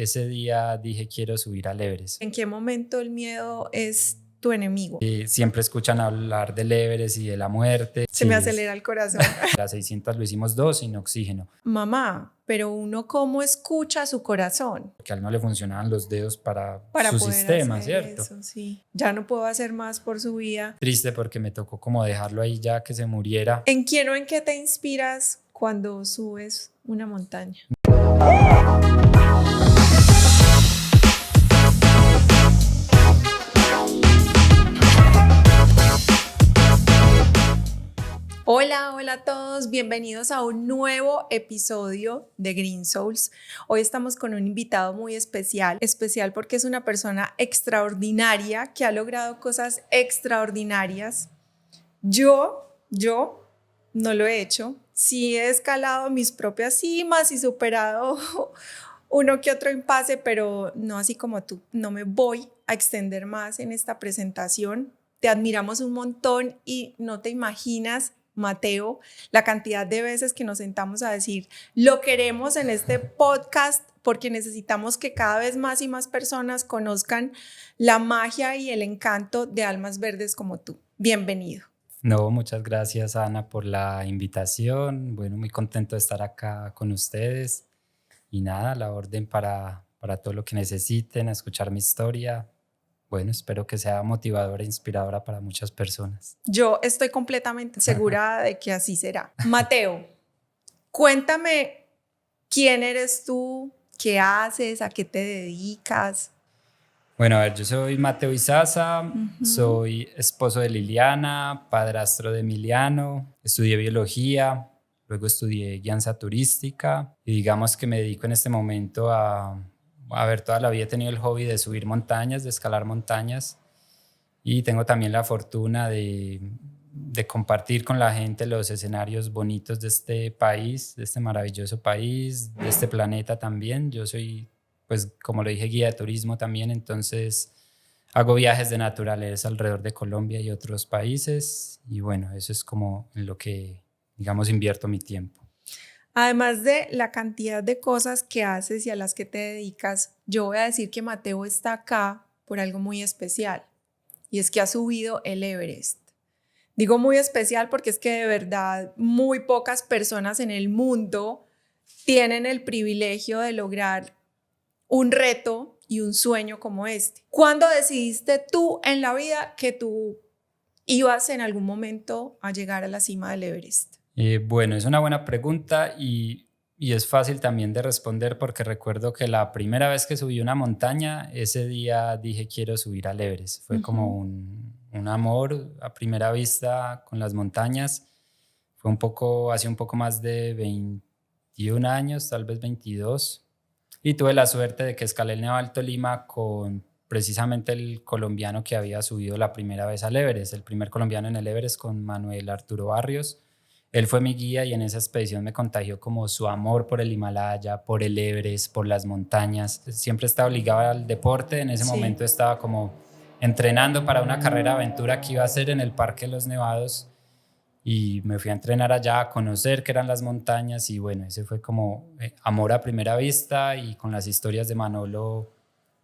ese día dije quiero subir al Everest. ¿En qué momento el miedo es tu enemigo? Siempre escuchan hablar del Everest y de la muerte. Se me acelera el corazón. Las 600 lo hicimos 2 sin oxígeno. Mamá, pero uno cómo escucha su corazón. Porque a él no le funcionaban los dedos para su poder sistema, hacer ¿cierto? eso, sí. Ya no puedo hacer más por su vida. Triste porque me tocó como dejarlo ahí ya que se muriera. ¿En quién o en qué te inspiras cuando subes una montaña? Hola a todos, bienvenidos a un nuevo episodio de Green Souls. Hoy estamos con un invitado muy especial porque es una persona extraordinaria que ha logrado cosas extraordinarias. Yo no lo he hecho. Sí he escalado mis propias cimas y superado uno que otro impasse, pero no así como tú. No me voy a extender más en esta presentación. Te admiramos un montón y no te imaginas, Mateo, la cantidad de veces que nos sentamos a decir lo queremos en este podcast porque necesitamos que cada vez más y más personas conozcan la magia y el encanto de almas verdes como tú. Bienvenido. No, muchas gracias, Ana, por la invitación. Bueno, muy contento de estar acá con ustedes. Y nada, la orden para todo lo que necesiten, a escuchar mi historia. Bueno, espero que sea motivadora e inspiradora para muchas personas. Yo estoy completamente segura de que así será. Mateo, cuéntame quién eres tú, qué haces, a qué te dedicas. Bueno, a ver, yo soy Mateo Izaza, soy esposo de Liliana, padrastro de Emiliano, estudié biología, luego estudié guianza turística y digamos que me dedico en este momento a ver, toda la vida he tenido el hobby de subir montañas, de escalar montañas y tengo también la fortuna de compartir con la gente los escenarios bonitos de este país, de este maravilloso país, de este planeta también. Yo soy, pues como lo dije, guía de turismo también, entonces hago viajes de naturaleza alrededor de Colombia y otros países y bueno, eso es como en lo que, digamos, invierto mi tiempo. Además de la cantidad de cosas que haces y a las que te dedicas, yo voy a decir que Mateo está acá por algo muy especial y es que ha subido el Everest. Digo muy especial porque es que de verdad muy pocas personas en el mundo tienen el privilegio de lograr un reto y un sueño como este. ¿Cuándo decidiste tú en la vida que tú ibas en algún momento a llegar a la cima del Everest? Bueno, es una buena pregunta y es fácil también de responder porque recuerdo que la primera vez que subí una montaña, ese día dije quiero subir al Everest. Fue como un amor a primera vista con las montañas. Fue hace un poco más de 21 años, tal vez 22. Y tuve la suerte de que escalé el Nevado del Tolima con precisamente el colombiano que había subido la primera vez al Everest, el primer colombiano en el Everest, con Manuel Arturo Barrios. Él fue mi guía y en esa expedición me contagió como su amor por el Himalaya, por el Everest, por las montañas. Siempre estaba ligado al deporte. En ese momento estaba como entrenando para una carrera de aventura que iba a hacer en el Parque de los Nevados y me fui a entrenar allá, a conocer qué eran las montañas y bueno, ese fue como amor a primera vista. Y con las historias de Manolo,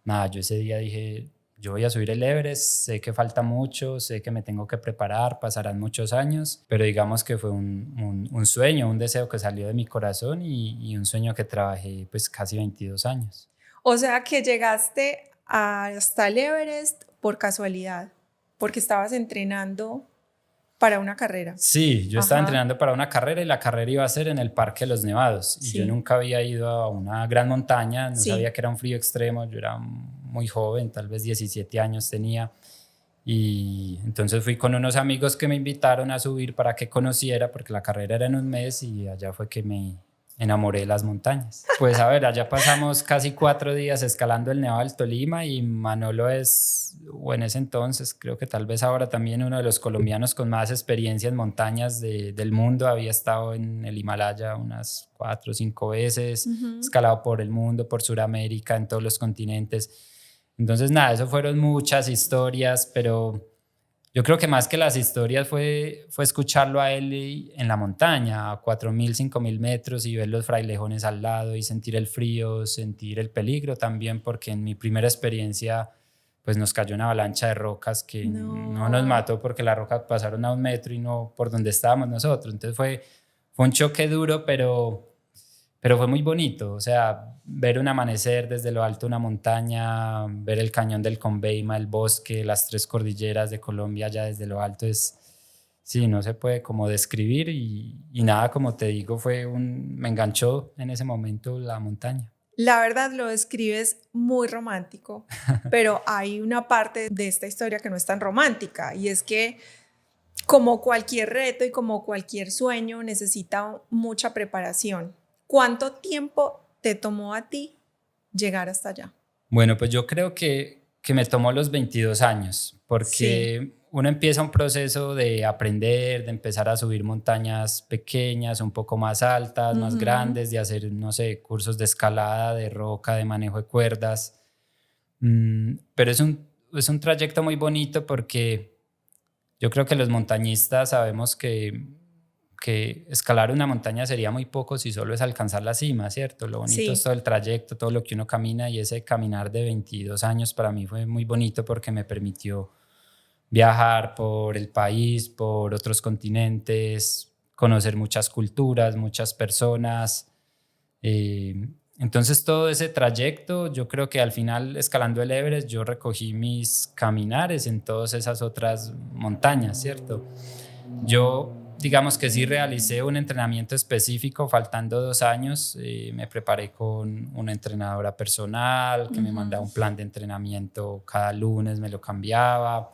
nada, yo ese día dije, yo voy a subir el Everest, sé que falta mucho, sé que me tengo que preparar, pasarán muchos años, pero digamos que fue un sueño, un deseo que salió de mi corazón y un sueño que trabajé pues casi 22 años. O sea que llegaste hasta el Everest por casualidad, porque estabas entrenando para una carrera. Sí, yo estaba entrenando para una carrera y la carrera iba a ser en el Parque de los Nevados. Y yo nunca había ido a una gran montaña, no sabía que era un frío extremo, yo era muy joven, tal vez 17 años tenía. Y entonces fui con unos amigos que me invitaron a subir para que conociera, porque la carrera era en un mes y allá fue que me enamoré de las montañas. Pues a ver, allá pasamos casi 4 días escalando el Nevado del Tolima y Manolo es, o en ese entonces, creo que tal vez ahora también uno de los colombianos con más experiencia en montañas del mundo. Había estado en el Himalaya unas 4 o 5 veces, escalado por el mundo, por Sudamérica, en todos los continentes. Entonces nada, eso fueron muchas historias, pero yo creo que más que las historias fue escucharlo a él en la montaña, a 4.000, 5.000 metros y ver los frailejones al lado y sentir el frío, sentir el peligro también, porque en mi primera experiencia pues nos cayó una avalancha de rocas que no nos mató porque las rocas pasaron a 1 metro y no por donde estábamos nosotros. Entonces fue un choque duro, pero fue muy bonito. O sea, ver un amanecer desde lo alto de una montaña, ver el cañón del Conveima, el bosque, las 3 cordilleras de Colombia ya desde lo alto sí, no se puede como describir y nada, como te digo, me enganchó en ese momento la montaña. La verdad lo describes muy romántico, pero hay una parte de esta historia que no es tan romántica y es que como cualquier reto y como cualquier sueño necesita mucha preparación. ¿Cuánto tiempo te tomó a ti llegar hasta allá? Bueno, pues yo creo que me tomó los 22 años porque uno empieza un proceso de aprender, de empezar a subir montañas pequeñas, un poco más altas, más grandes, de hacer, no sé, cursos de escalada, de roca, de manejo de cuerdas. Pero es un trayecto muy bonito porque yo creo que los montañistas sabemos que escalar una montaña sería muy poco si solo es alcanzar la cima, ¿cierto? Lo bonito es todo el trayecto, todo lo que uno camina, y ese caminar de 22 años para mí fue muy bonito porque me permitió viajar por el país, por otros continentes, conocer muchas culturas, muchas personas. Entonces todo ese trayecto, yo creo que al final escalando el Everest yo recogí mis caminares en todas esas otras montañas, ¿cierto? Yo digamos que sí realicé un entrenamiento específico faltando 2 años. Me preparé con una entrenadora personal que me mandaba un plan de entrenamiento cada lunes, me lo cambiaba.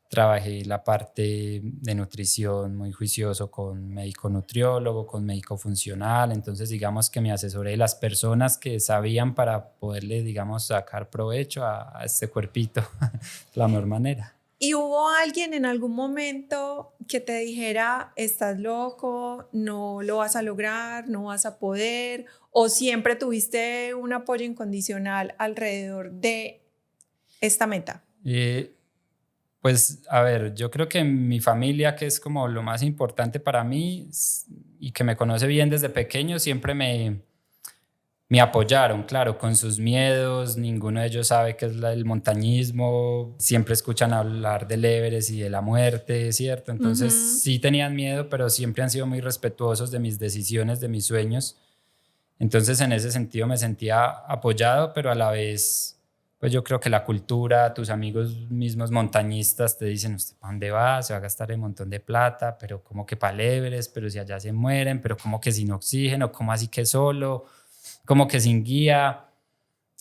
Trabajé la parte de nutrición muy juicioso con médico nutriólogo, con médico funcional. Entonces, digamos que me asesoré de las personas que sabían para poderle, digamos, sacar provecho a este cuerpito de la mejor manera. ¿Y hubo alguien en algún momento que te dijera, estás loco, no lo vas a lograr, no vas a poder? ¿O siempre tuviste un apoyo incondicional alrededor de esta meta? Pues a ver, yo creo que mi familia, que es como lo más importante para mí y que me conoce bien desde pequeño, siempre me apoyaron, claro, con sus miedos. Ninguno de ellos sabe qué es el montañismo, siempre escuchan hablar del Everest y de la muerte, ¿cierto? Entonces sí tenían miedo, pero siempre han sido muy respetuosos de mis decisiones, de mis sueños. Entonces en ese sentido me sentía apoyado, pero a la vez pues yo creo que la cultura, tus amigos mismos montañistas te dicen: ¿usted para dónde va? Se va a gastar un montón de plata, pero como que para el Everest, pero si allá se mueren, pero como que sin oxígeno, como así que solo, como que sin guía.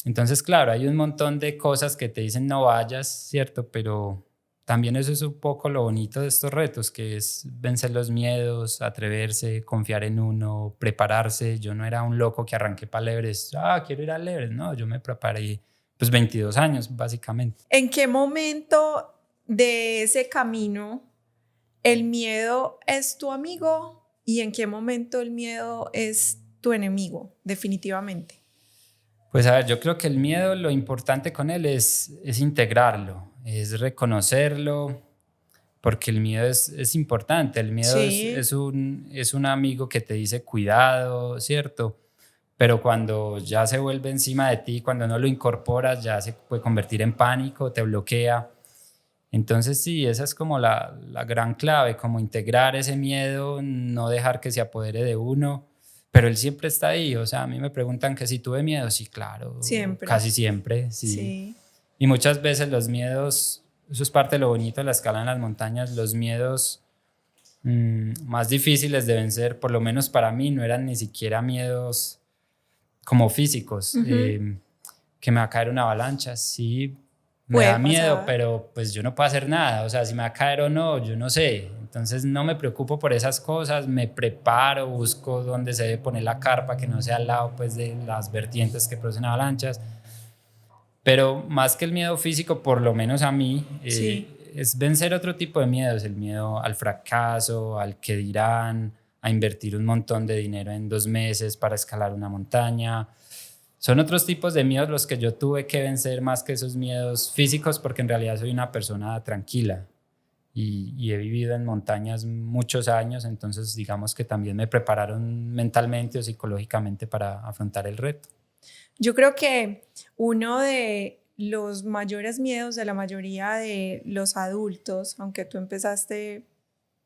Entonces, claro, hay un montón de cosas que te dicen no vayas, ¿cierto? Pero también eso es un poco lo bonito de estos retos, que es vencer los miedos, atreverse, confiar en uno, prepararse. Yo no era un loco que arranqué para el Everest, quiero ir al Everest. No, yo me preparé pues 22 años básicamente. ¿En qué momento de ese camino el miedo es tu amigo y en qué momento el miedo es tu enemigo, definitivamente? Pues a ver, yo creo que el miedo, lo importante con él es integrarlo, es reconocerlo, porque el miedo es importante. El miedo es un amigo que te dice cuidado, ¿cierto? Pero cuando ya se vuelve encima de ti, cuando no lo incorporas, ya se puede convertir en pánico, te bloquea. Entonces sí, esa es como la gran clave, como integrar ese miedo, no dejar que se apodere de uno, pero él siempre está ahí. O sea, a mí me preguntan que si tuve miedo. Sí, claro, siempre. Casi siempre, sí. Y muchas veces los miedos, eso es parte de lo bonito de la escalada en las montañas, los miedos más difíciles de vencer, por lo menos para mí, no eran ni siquiera miedos como físicos, que me va a caer una avalancha. Sí, me da miedo, pero pues yo no puedo hacer nada. O sea, si me va a caer o no, yo no sé. Entonces no me preocupo por esas cosas, me preparo, busco dónde se debe poner la carpa, que no sea al lado pues de las vertientes que producen avalanchas. Pero más que el miedo físico, por lo menos a mí, es vencer otro tipo de miedos: el miedo al fracaso, al que dirán, a invertir un montón de dinero en 2 meses para escalar una montaña. Son otros tipos de miedos los que yo tuve que vencer más que esos miedos físicos, porque en realidad soy una persona tranquila. y he vivido en montañas muchos años, entonces digamos que también me prepararon mentalmente o psicológicamente para afrontar el reto. Yo creo que uno de los mayores miedos de la mayoría de los adultos, aunque tú empezaste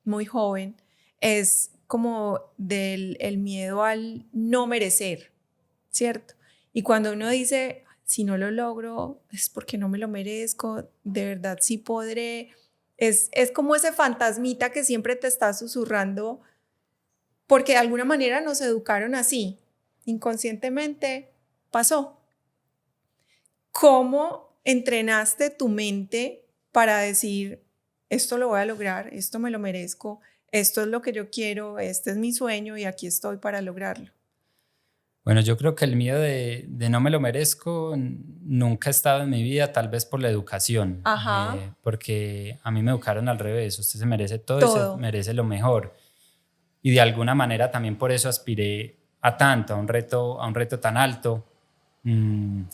muy joven, es como el miedo al no merecer, ¿cierto? Y cuando uno dice, si no lo logro, es porque no me lo merezco, de verdad sí podré, es como ese fantasmita que siempre te está susurrando, porque de alguna manera nos educaron así, inconscientemente pasó. ¿Cómo entrenaste tu mente para decir, esto lo voy a lograr, esto me lo merezco, esto es lo que yo quiero, este es mi sueño y aquí estoy para lograrlo? Bueno, yo creo que el miedo de no me lo merezco nunca ha estado en mi vida, tal vez por la educación, Ajá, porque a mí me educaron al revés, usted se merece todo y se todo. merece lo mejor. Y de alguna manera también por eso aspiré a tanto, a un reto tan alto,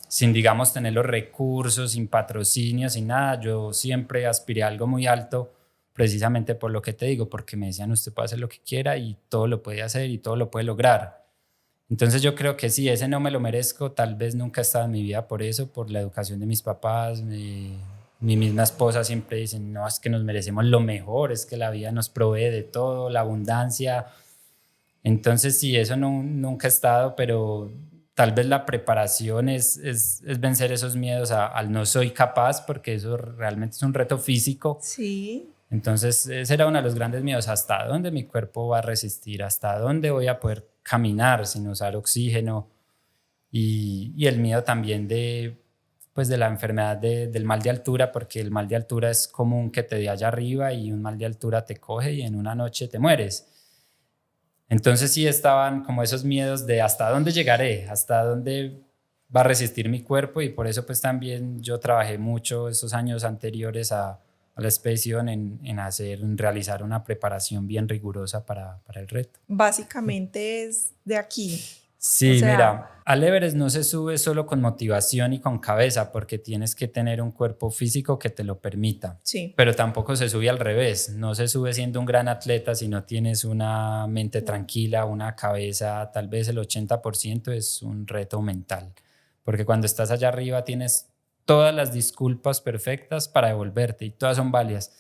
sin digamos tener los recursos, sin patrocinio, sin nada. Yo siempre aspiré a algo muy alto, precisamente por lo que te digo, porque me decían usted puede hacer lo que quiera y todo lo puede hacer y todo lo puede lograr. Entonces yo creo que sí, ese no me lo merezco, tal vez nunca he estado en mi vida por eso, por la educación de mis papás. Mi misma esposa siempre dice, no, es que nos merecemos lo mejor, es que la vida nos provee de todo, la abundancia. Entonces sí, eso nunca he estado, pero tal vez la preparación es vencer esos miedos al no soy capaz, porque eso realmente es un reto físico. Sí. Entonces, ese era uno de los grandes miedos, hasta dónde mi cuerpo va a resistir, hasta dónde voy a poder caminar sin usar oxígeno y el miedo también pues de la enfermedad del mal de altura, porque el mal de altura es común que te dé allá arriba y un mal de altura te coge y en una noche te mueres. Entonces sí estaban como esos miedos de hasta dónde llegaré, hasta dónde va a resistir mi cuerpo y por eso pues también yo trabajé mucho esos años anteriores a la expedición en realizar una preparación bien rigurosa para el reto. Básicamente es de aquí. O Sí, sea, mira, al Everest no se sube solo con motivación y con cabeza, porque tienes que tener un cuerpo físico que te lo permita, sí. pero tampoco se sube al revés, no se sube siendo un gran atleta si no tienes una mente tranquila, una cabeza, tal vez el 80% es un reto mental, porque cuando estás allá arriba tienes todas las disculpas perfectas para devolverte y todas son válidas,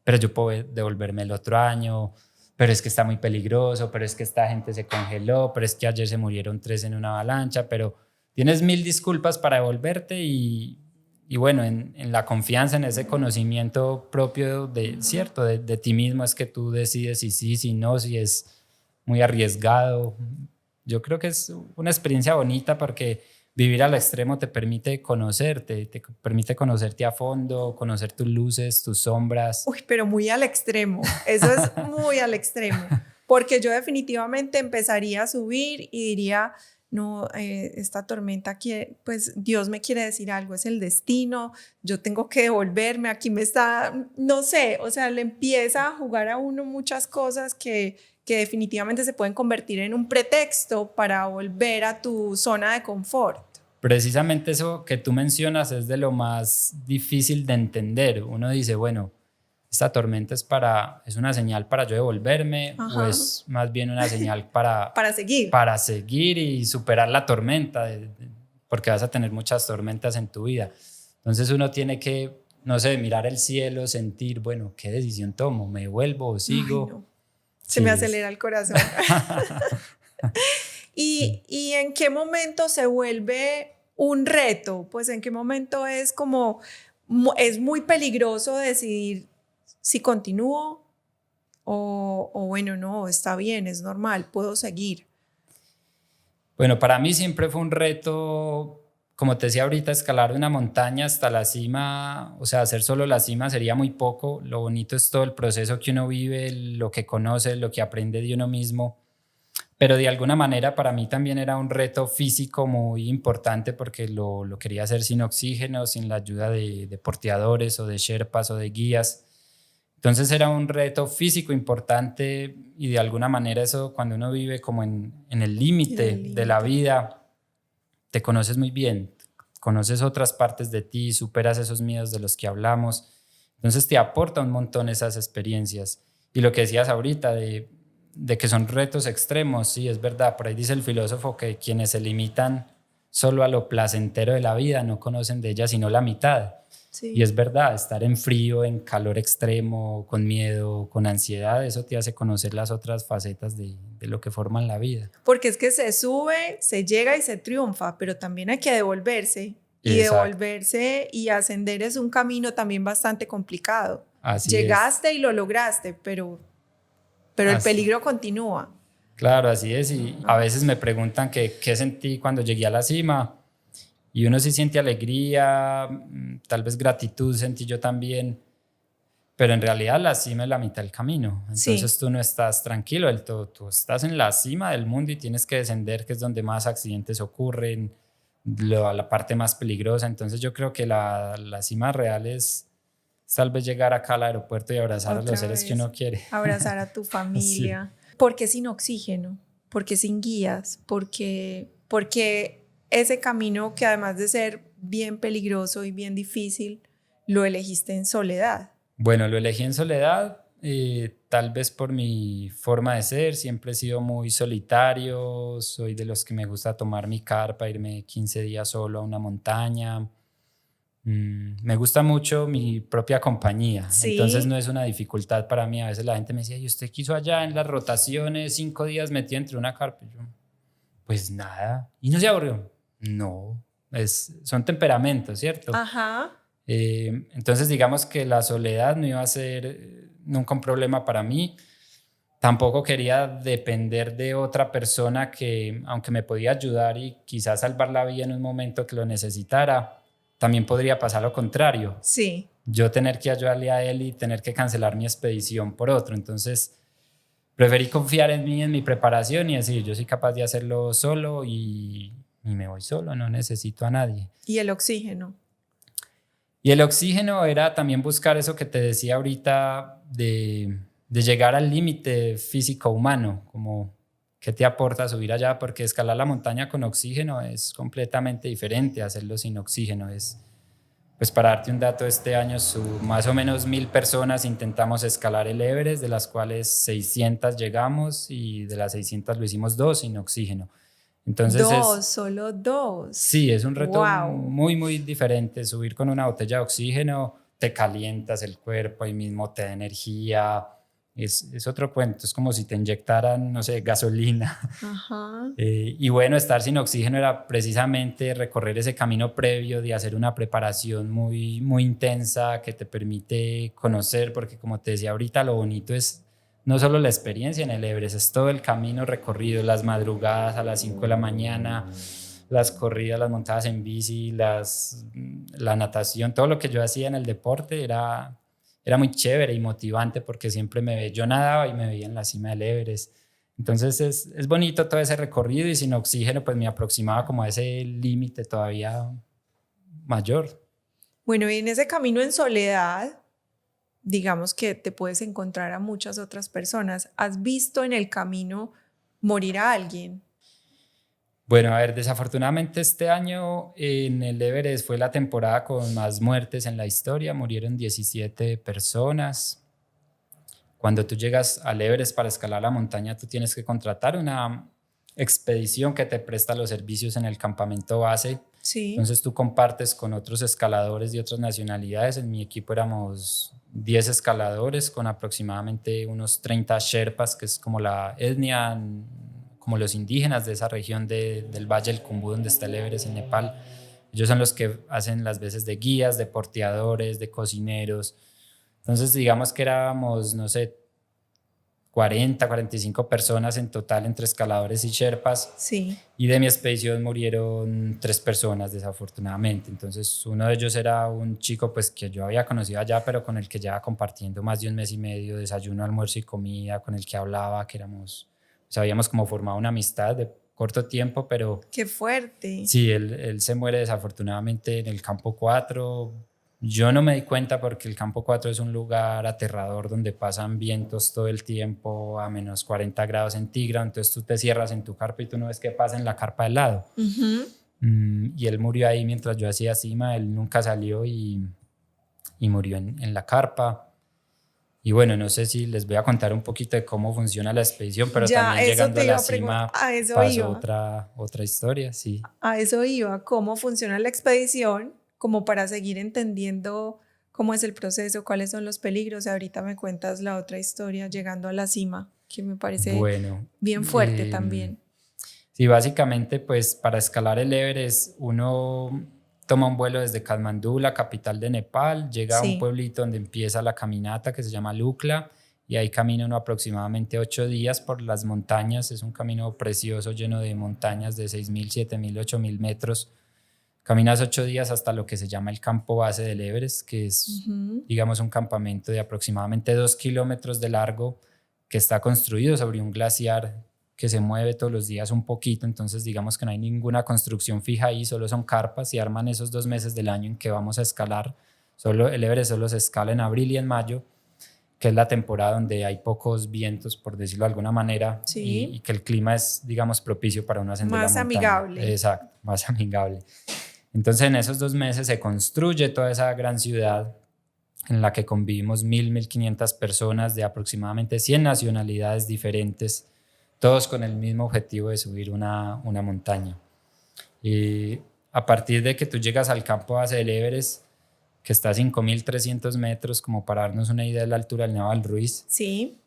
pero yo puedo devolverme el otro año, pero es que está muy peligroso, pero es que esta gente se congeló, pero es que ayer se murieron 3 en una avalancha, pero tienes 1000 disculpas para devolverte y bueno, en la confianza, en ese conocimiento propio de, cierto, de ti mismo es que tú decides si sí, si no, si es muy arriesgado. Yo creo que es una experiencia bonita porque vivir al extremo te permite conocerte, te permite conocerte a fondo, conocer tus luces, tus sombras. Uy, pero muy al extremo. Eso es muy al extremo. Porque yo definitivamente empezaría a subir y diría, no, esta tormenta, pues Dios me quiere decir algo, es el destino, yo tengo que devolverme, aquí me está, no sé, o sea, le empieza a jugar a uno muchas cosas que definitivamente se pueden convertir en un pretexto para volver a tu zona de confort. Precisamente eso que tú mencionas es de lo más difícil de entender. Uno dice, bueno, esta tormenta es una señal para yo devolverme o Ajá. es más bien una señal Para seguir. para seguir y superar la tormenta, porque vas a tener muchas tormentas en tu vida. Entonces uno tiene que, no sé, mirar el cielo, sentir, bueno, ¿qué decisión tomo? ¿Me vuelvo o Ay, sigo? no. Se me Sí, acelera el corazón. sí. ¿Y en qué momento se vuelve un reto? Pues en qué momento es como, es muy peligroso decidir si continúo o bueno, no, está bien, es normal, puedo seguir. Bueno, para mí siempre fue un reto, como te decía ahorita, escalar una montaña hasta la cima, o sea, hacer solo la cima sería muy poco. Lo bonito es todo el proceso que uno vive, lo que conoce, lo que aprende de uno mismo. Pero de alguna manera para mí también era un reto físico muy importante porque lo quería hacer sin oxígeno, sin la ayuda de porteadores o de sherpas o de guías. Entonces era un reto físico importante y de alguna manera eso cuando uno vive como en el En el límite de la límite. vida, te conoces muy bien, conoces otras partes de ti, superas esos miedos de los que hablamos. Entonces te aporta un montón esas experiencias. Y lo que decías ahorita de que son retos extremos, sí, es verdad. Por ahí dice el filósofo que quienes se limitan solo a lo placentero de la vida no conocen de ella sino la mitad. Sí. Y es verdad, estar en frío, en calor extremo, con miedo, con ansiedad, eso te hace conocer las otras facetas de lo que forman la vida. Porque es que se sube, se llega y se triunfa, pero también hay que devolverse. Y Exacto. devolverse y ascender es un camino también bastante complicado. Así Llegaste es. y lo lograste, pero el peligro continúa. Claro, así es. Y a veces me preguntan qué sentí cuando llegué a la cima. Y uno sí siente alegría, tal vez gratitud sentí yo también. Pero en realidad la cima es la mitad del camino. Entonces Sí. tú no estás tranquilo del todo. Tú estás en la cima del mundo y tienes que descender, que es donde más accidentes ocurren, la parte más peligrosa. Entonces yo creo que la cima real es tal vez llegar acá al aeropuerto y abrazar a los seres que uno quiere. Abrazar a tu familia. Sí. ¿Por qué sin oxígeno? ¿Por qué sin guías? Porque ese camino que además de ser bien peligroso y bien difícil, lo elegiste en soledad. Bueno, lo elegí en soledad, tal vez por mi forma de ser. Siempre he sido muy solitario, soy de los que me gusta tomar mi carpa, irme 15 días solo a una montaña. Me gusta mucho mi propia compañía, Sí. Entonces no es una dificultad para mí. A veces la gente me decía, ¿y usted quiso allá en las rotaciones 5 días metido entre una carpa? Y yo, pues nada. ¿Y no se aburrió? No, son temperamentos, ¿cierto? Ajá. Entonces digamos que la soledad no iba a ser nunca un problema para mí. Tampoco quería depender de otra persona que, aunque me podía ayudar y quizás salvar la vida en un momento que lo necesitara, también podría pasar lo contrario. Sí. Yo tener que ayudarle a él y tener que cancelar mi expedición por otro. Entonces preferí confiar en mí, en mi preparación y decir, yo soy capaz de hacerlo solo y me voy solo, no necesito a nadie. ¿Y el oxígeno? Y el oxígeno era también buscar eso que te decía ahorita de llegar al límite físico humano, como qué te aporta subir allá, porque escalar la montaña con oxígeno es completamente diferente a hacerlo sin oxígeno. Pues para darte un dato, este año más o menos 1.000 personas intentamos escalar el Everest, de las cuales 600 llegamos y de las 600 lo hicimos 2 sin oxígeno. Entonces solo 2. Sí, es un reto Wow. muy, muy diferente. Subir con una botella de oxígeno, te calientas el cuerpo, ahí mismo te da energía. Es otro cuento, es como si te inyectaran, no sé, gasolina. Ajá. Y bueno, estar sin oxígeno era precisamente recorrer ese camino previo de hacer una preparación muy, muy intensa que te permite conocer, porque como te decía ahorita, lo bonito es no solo la experiencia en el Everest, es todo el camino recorrido, las madrugadas a las 5 de la mañana, las corridas, las montadas en bici, la natación, todo lo que yo hacía en el deporte era muy chévere y motivante porque siempre yo nadaba y me veía en la cima del Everest. Entonces es bonito todo ese recorrido y sin oxígeno pues me aproximaba como a ese límite todavía mayor. Bueno, y en ese camino en soledad, digamos que te puedes encontrar a muchas otras personas. ¿Has visto en el camino morir a alguien? Bueno, a ver, desafortunadamente este año en el Everest fue la temporada con más muertes en la historia, murieron 17 personas. Cuando tú llegas al Everest para escalar la montaña, tú tienes que contratar una expedición que te presta los servicios en el campamento base. Sí. Entonces tú compartes con otros escaladores de otras nacionalidades. En mi equipo éramos 10 escaladores con aproximadamente unos 30 Sherpas, que es como la etnia, como los indígenas de esa región del Valle del Khumbu, donde está el Everest en Nepal. Ellos son los que hacen las veces de guías, de porteadores, de cocineros. Entonces digamos que éramos, no sé, 40, 45 personas en total entre escaladores y sherpas. Sí. Y de mi expedición murieron 3 personas desafortunadamente. Entonces uno de ellos era un chico pues que yo había conocido allá, pero con el que llevaba compartiendo más de 1 mes y medio, desayuno, almuerzo y comida, con el que hablaba, que habíamos como formado una amistad de corto tiempo, pero... ¡Qué fuerte! Sí, él se muere desafortunadamente en el campo 4. Yo no me di cuenta porque el campo 4 es un lugar aterrador donde pasan vientos todo el tiempo a menos 40 grados centígrados, entonces tú te cierras en tu carpa y tú no ves qué pasa en la carpa del lado. Y él murió ahí mientras yo hacía cima, él nunca salió y y murió en la carpa. Y bueno, no sé si les voy a contar un poquito de cómo funciona la expedición, pero Ya, también eso llegando te a iba la a preguntar, cima a eso pasó iba, otra historia, sí. a eso iba, cómo funciona la expedición, como para seguir entendiendo cómo es el proceso, cuáles son los peligros. Y ahorita me cuentas la otra historia llegando a la cima, que me parece Bueno, bien fuerte también. sí, básicamente pues para escalar el Everest uno toma un vuelo desde Katmandú, la capital de Nepal, llega a un Sí. pueblito donde empieza la caminata que se llama Lukla y ahí camina uno aproximadamente 8 días por las montañas. Es un camino precioso lleno de montañas de 6.000, 7.000, 8.000 metros. Caminas 8 días hasta lo que se llama el campo base del Everest, que es, Ujú. digamos, un campamento de aproximadamente 2 kilómetros de largo que está construido sobre un glaciar que se mueve todos los días un poquito. Entonces, digamos que no hay ninguna construcción fija ahí, solo son carpas y arman esos 2 meses del año en que vamos a escalar. Solo, el Everest solo se escala en abril y en mayo, que es la temporada donde hay pocos vientos, por decirlo de alguna manera, y Sí, que el clima es, digamos, propicio para uno ascender la más montaña. amigable. Exacto, más amigable. Entonces en esos 2 meses se construye toda esa gran ciudad en la que convivimos 1.000, 1.500 personas de aproximadamente 100 nacionalidades diferentes, todos con el mismo objetivo de subir una montaña. Y a partir de que tú llegas al campo base del Everest, que está a 5.300 metros, como para darnos una idea de la altura del Nevado del Ruiz, Sí.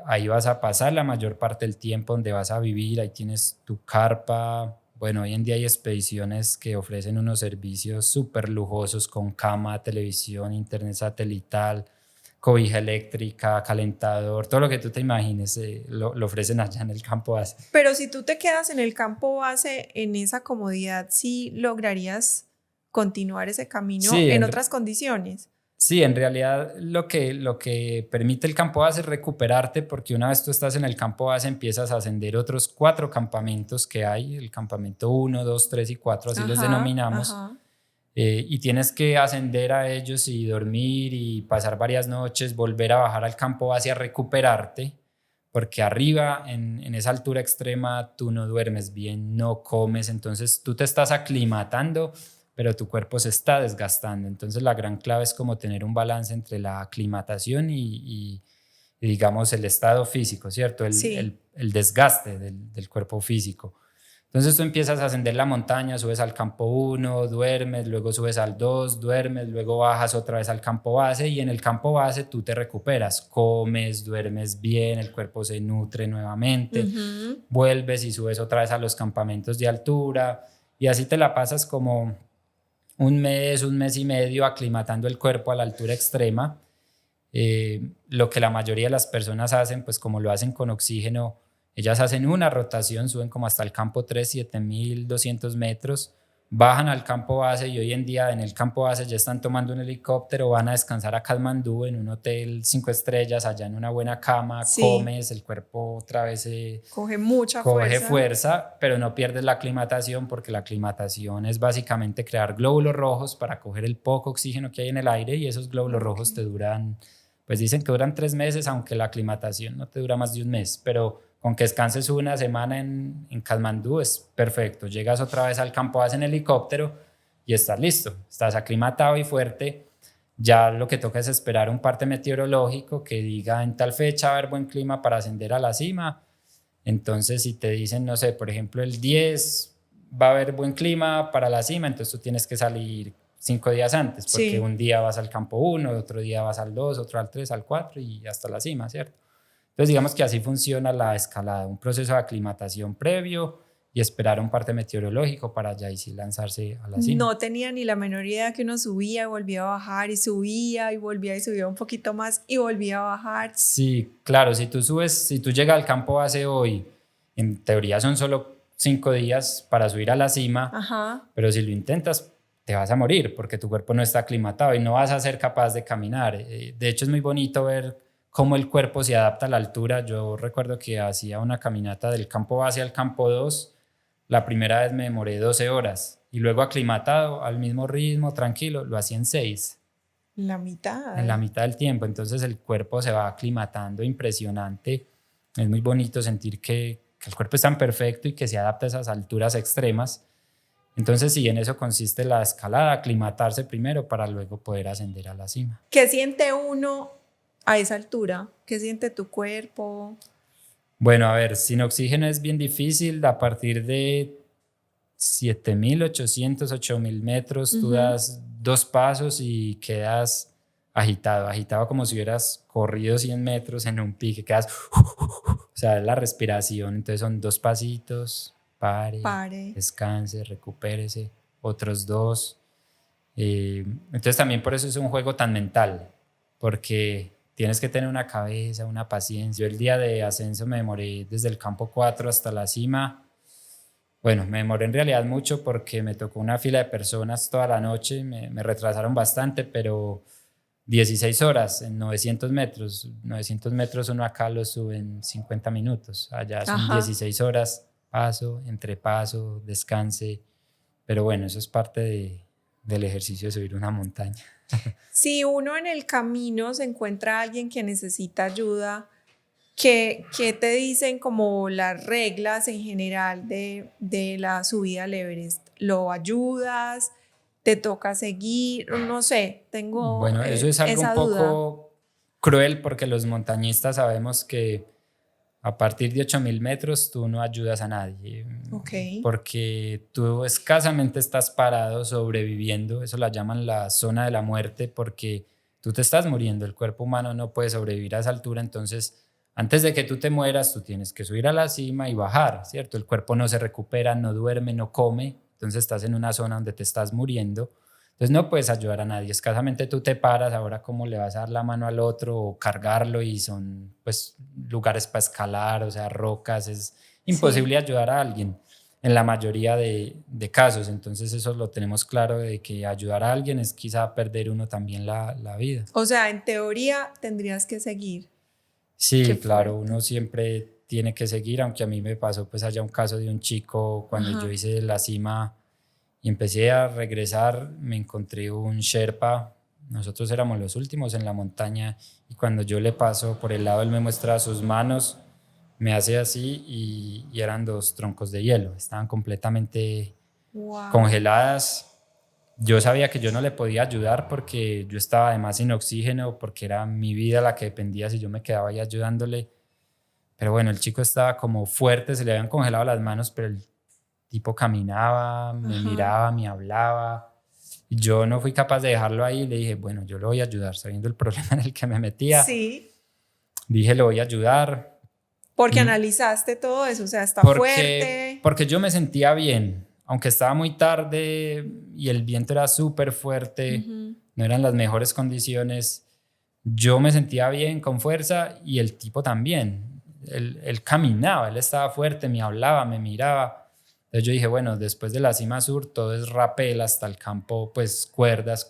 ahí vas a pasar la mayor parte del tiempo donde vas a vivir, ahí tienes tu carpa. Bueno, hoy en día hay expediciones que ofrecen unos servicios súper lujosos con cama, televisión, internet satelital, cobija eléctrica, calentador, todo lo que tú te imagines, lo ofrecen allá en el campo base. Pero si tú te quedas en el campo base, en esa comodidad, ¿sí lograrías continuar ese camino Sí, en otras condiciones? sí, en realidad lo que permite el campo base es recuperarte, porque una vez tú estás en el campo base empiezas a ascender otros 4 campamentos que hay, el campamento 1, 2, 3 y 4, así los Ajá, denominamos, ajá. y tienes que ascender a ellos y dormir y pasar varias noches, volver a bajar al campo base a recuperarte, porque arriba en esa altura extrema tú no duermes bien, no comes, entonces tú te estás aclimatando, pero tu cuerpo se está desgastando. Entonces la gran clave es como tener un balance entre la aclimatación y digamos el estado físico, ¿cierto? Sí. El desgaste del cuerpo físico. Entonces tú empiezas a ascender la montaña, subes al campo 1, duermes, luego subes al 2, duermes, luego bajas otra vez al campo base y en el campo base tú te recuperas, comes, duermes bien, el cuerpo se nutre nuevamente, Ujú. vuelves y subes otra vez a los campamentos de altura y así te la pasas como un mes y medio aclimatando el cuerpo a la altura extrema. Lo que la mayoría de las personas hacen, pues como lo hacen con oxígeno, ellas hacen una rotación, suben como hasta el campo 3, 7.200 metros, bajan al campo base y hoy en día en el campo base ya están tomando un helicóptero, van a descansar a Katmandú en un hotel 5 estrellas, allá en una buena cama, Sí. comes, el cuerpo otra vez Coge mucha coge fuerza. fuerza, pero no pierdes la aclimatación, porque la aclimatación es básicamente crear glóbulos rojos para coger el poco oxígeno que hay en el aire y esos glóbulos Ok. rojos te duran, pues dicen que duran 3 meses, aunque la aclimatación no te dura más de un mes, pero con que descanses una semana en Katmandú es perfecto. Llegas otra vez al campo base en helicóptero y estás listo, estás aclimatado y fuerte. Ya lo que toca es esperar un parte meteorológico que diga en tal fecha va a haber buen clima para ascender a la cima. Entonces, si te dicen, no sé, por ejemplo, el 10 va a haber buen clima para la cima, entonces tú tienes que salir 5 días antes, porque Sí. un día vas al campo 1, otro día vas al 2, otro al 3, al 4 y hasta la cima, ¿cierto? Entonces, digamos que así funciona la escalada, un proceso de aclimatación previo y esperar un parte meteorológico para ya y sí lanzarse a la cima. No tenía ni la menor idea que uno subía y volvía a bajar y subía y subía un poquito más y volvía a bajar. Sí, claro, si tú llegas al campo base hoy, en teoría son solo 5 días para subir a la cima, Ajá. pero si lo intentas, te vas a morir porque tu cuerpo no está aclimatado y no vas a ser capaz de caminar. De hecho, es muy bonito ver cómo el cuerpo se adapta a la altura. Yo recuerdo que hacía una caminata del campo base al campo 2. La primera vez me demoré 12 horas y luego aclimatado al mismo ritmo, tranquilo, lo hacía en 6 La en la mitad. mitad del tiempo. Entonces el cuerpo se va aclimatando impresionante. Es muy bonito sentir que el cuerpo es tan perfecto y que se adapta a esas alturas extremas. Entonces sí, en eso consiste la escalada, aclimatarse primero para luego poder ascender a la cima. ¿Qué siente uno a esa altura? ¿Qué siente tu cuerpo? Bueno, a ver, sin oxígeno es bien difícil. A partir de 7.800, 8.000 metros, tú das 2 pasos y quedas agitado como si hubieras corrido 100 metros en un pique, quedas, o sea, es la respiración. Entonces son 2 pasitos, pare, descanse, recupérese, otros 2. Entonces también por eso es un juego tan mental, porque tienes que tener una cabeza, una paciencia. Yo el día de ascenso me demoré desde el campo 4 hasta la cima. Bueno, me demoré en realidad mucho porque me tocó una fila de personas toda la noche, me retrasaron bastante, pero 16 horas en 900 metros. 900 metros uno acá lo sube en 50 minutos, allá son 16 horas, paso, entre paso, descanse, pero bueno, eso es parte del ejercicio de subir una montaña. Si uno en el camino se encuentra a alguien que necesita ayuda, ¿qué te dicen como las reglas en general de la subida al Everest? ¿Lo ayudas? ¿Te toca seguir? No sé, tengo bueno, eso es algo esa un poco cruel porque los montañistas sabemos que a partir de 8.000 metros tú no ayudas a nadie, porque tú escasamente estás parado sobreviviendo. Eso la llaman la zona de la muerte porque tú te estás muriendo, el cuerpo humano no puede sobrevivir a esa altura. Entonces antes de que tú te mueras tú tienes que subir a la cima y bajar, ¿cierto? El cuerpo no se recupera, no duerme, no come, entonces estás en una zona donde te estás muriendo. Entonces no puedes ayudar a nadie, escasamente tú te paras. Ahora cómo le vas a dar la mano al otro o cargarlo, y son pues lugares para escalar, o sea, rocas, es imposible ayudar a alguien en la mayoría de casos. Entonces eso lo tenemos claro, de que ayudar a alguien es quizá perder uno también la vida. O sea, en teoría tendrías que seguir. Sí, claro, uno siempre tiene que seguir, aunque a mí me pasó pues allá un caso de un chico cuando yo hice la cima y empecé a regresar, me encontré un Sherpa. Nosotros éramos los últimos en la montaña y cuando yo le paso por el lado, él me muestra sus manos, me hace así y eran 2 troncos de hielo, estaban completamente congeladas. Yo sabía que yo no le podía ayudar porque yo estaba además sin oxígeno, porque era mi vida la que dependía si yo me quedaba ahí ayudándole. Pero bueno, el chico estaba como fuerte, se le habían congelado las manos, pero el tipo caminaba, me miraba, me hablaba. Y yo no fui capaz de dejarlo ahí. Le dije, bueno, yo lo voy a ayudar, sabiendo el problema en el que me metía. Sí. Dije, lo voy a ayudar. Porque analizaste todo eso, o sea, está fuerte. Porque yo me sentía bien, aunque estaba muy tarde y el viento era súper fuerte, no eran las mejores condiciones. Yo me sentía bien, con fuerza, y el tipo también. Él caminaba, él estaba fuerte, me hablaba, me miraba. Entonces yo dije, bueno, después de la cima sur todo es rapel hasta el campo, pues cuerdas,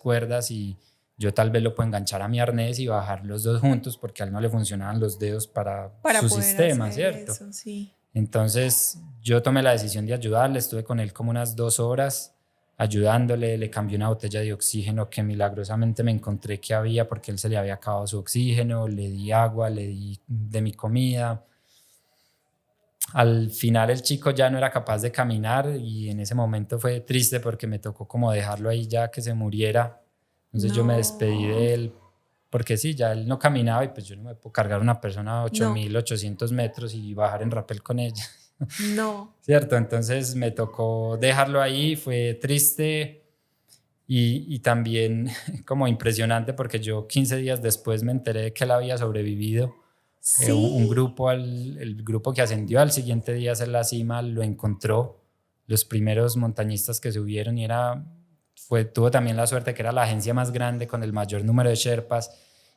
y yo tal vez lo puedo enganchar a mi arnés y bajar los 2 juntos, porque a él no le funcionaban los dedos para su sistema, ¿cierto? Eso, sí. Entonces yo tomé la decisión de ayudarle, estuve con él como unas 2 horas ayudándole, le cambié una botella de oxígeno que milagrosamente me encontré que había porque él se le había acabado su oxígeno, le di agua, le di de mi comida. Al final el chico ya no era capaz de caminar y en ese momento fue triste porque me tocó como dejarlo ahí ya que se muriera. Entonces yo me despedí de él porque sí, ya él no caminaba y pues yo no me puedo cargar una persona a 8.800 metros y bajar en rapel con ella. No. ¿Cierto? Entonces me tocó dejarlo ahí, fue triste y también como impresionante porque yo 15 días después me enteré de que él había sobrevivido. Sí. Un grupo, el grupo que ascendió al siguiente día a hacer la cima, lo encontró, los primeros montañistas que subieron, y tuvo también la suerte que era la agencia más grande con el mayor número de Sherpas,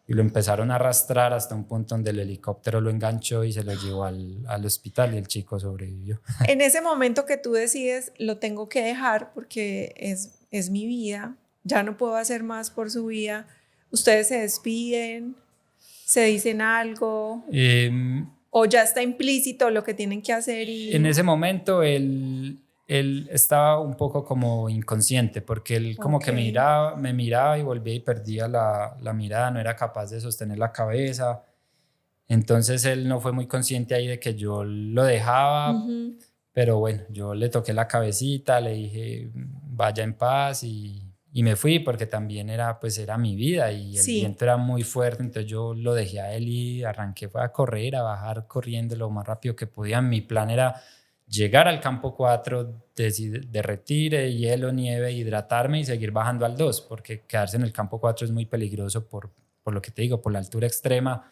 y lo empezaron a arrastrar hasta un punto donde el helicóptero lo enganchó y se lo llevó al hospital, y el chico sobrevivió. En ese momento que tú decides, lo tengo que dejar porque es mi vida, ya no puedo hacer más por su vida, ustedes se despiden, se dicen algo, o ya está implícito lo que tienen que hacer. En ese momento él estaba un poco como inconsciente porque él como que me miraba y volvía y perdía la mirada, no era capaz de sostener la cabeza. Entonces él no fue muy consciente ahí de que yo lo dejaba, Pero bueno, yo le toqué la cabecita, le dije vaya en paz y me fui porque también era mi vida y el Sí. viento era muy fuerte, entonces yo lo dejé a él y arranqué fue a correr, a bajar corriendo lo más rápido que podía. Mi plan era llegar al campo 4, derretir hielo, nieve, hidratarme y seguir bajando al 2 porque quedarse en el campo 4 es muy peligroso por lo que te digo, por la altura extrema.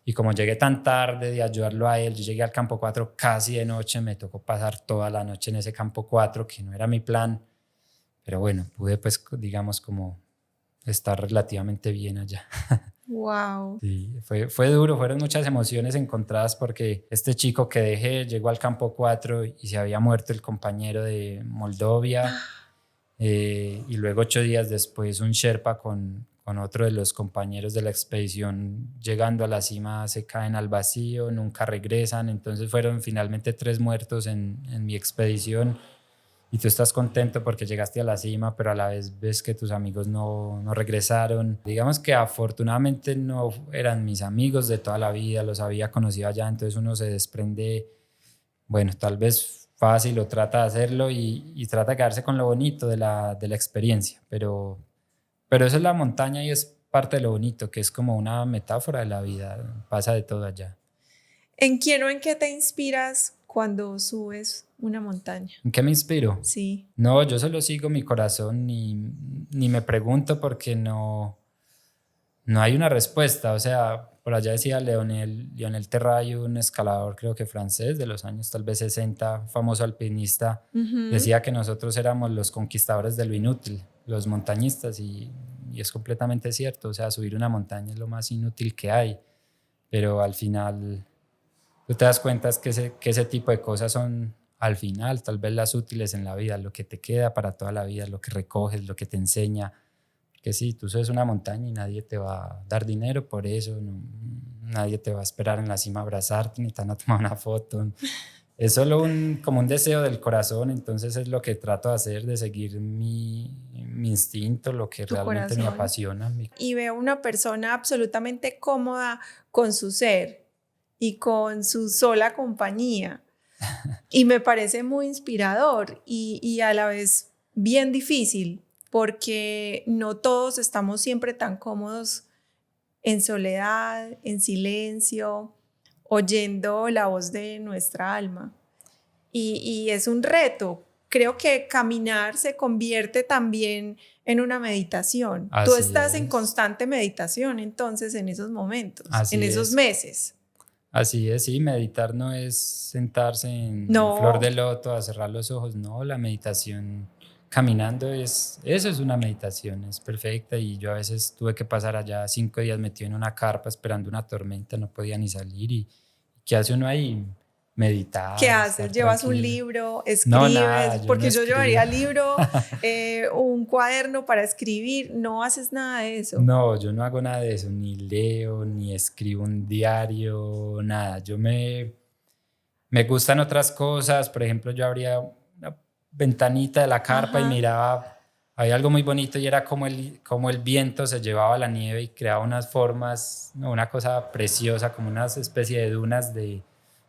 Y como llegué tan tarde de ayudarlo a él, yo llegué al campo 4 casi de noche, me tocó pasar toda la noche en ese campo 4, que no era mi plan, pero bueno, pude pues digamos como estar relativamente bien allá. Wow. Sí, fue duro, fueron muchas emociones encontradas porque este chico que dejé llegó al campo 4 y se había muerto el compañero de Moldovia. Y luego 8 días después un Sherpa con otro de los compañeros de la expedición llegando a la cima se caen al vacío, nunca regresan, entonces fueron finalmente 3 muertos en mi expedición y tú estás contento porque llegaste a la cima, pero a la vez ves que tus amigos no regresaron. Digamos que afortunadamente no eran mis amigos de toda la vida, los había conocido allá, entonces uno se desprende, bueno, tal vez fácil o trata de hacerlo y trata de quedarse con lo bonito de la experiencia, pero eso es la montaña y es parte de lo bonito, que es como una metáfora de la vida, pasa de todo allá. ¿En quién o en qué te inspiras cuando subes una montaña? ¿En qué me inspiro? Sí. No, yo solo sigo mi corazón ni me pregunto porque no hay una respuesta. O sea, por allá decía Lionel Terray, un escalador creo que francés de los años tal vez 60, famoso alpinista, decía que nosotros éramos los conquistadores de lo inútil, los montañistas, y es completamente cierto. O sea, subir una montaña es lo más inútil que hay, pero al final tú te das cuenta es que ese tipo de cosas son al final tal vez las útiles en la vida, lo que te queda para toda la vida, lo que recoges, lo que te enseña. Que sí, tú subes una montaña y nadie te va a dar dinero por eso, nadie te va a esperar en la cima a abrazarte ni te van a tomar una foto. Es solo como un deseo del corazón, entonces es lo que trato de hacer, de seguir mi instinto, lo que Tu realmente me corazón. apasiona. Y veo una persona absolutamente cómoda con su ser y con su sola compañía. Y me parece muy inspirador y a la vez bien difícil, porque no todos estamos siempre tan cómodos en soledad, en silencio, oyendo la voz de nuestra alma. Y es un reto. Creo que caminar se convierte también en una meditación. Tú Así estás en es. constante meditación entonces en esos momentos, Así en esos es. meses. Así es, sí, meditar no es sentarse en flor de No, loto a cerrar los ojos, no, la meditación caminando eso es una meditación, es perfecta y yo a veces tuve que pasar allá 5 días metido en una carpa esperando una tormenta, no podía ni salir y ¿qué hace uno ahí? ¿qué Meditar, haces? estar ¿Llevas un tranquilo. libro? No, nada, ¿Escribes? yo no Porque yo escribo. llevaría libro, un cuaderno para escribir. No haces nada de eso. No, yo no hago nada de eso, ni leo, ni escribo un diario, nada. Me gustan otras cosas, por ejemplo, yo abría una ventanita de la carpa y Ajá. miraba, había algo muy bonito y era como el viento se llevaba la nieve y creaba unas formas, no, una cosa preciosa, como una especie de dunas de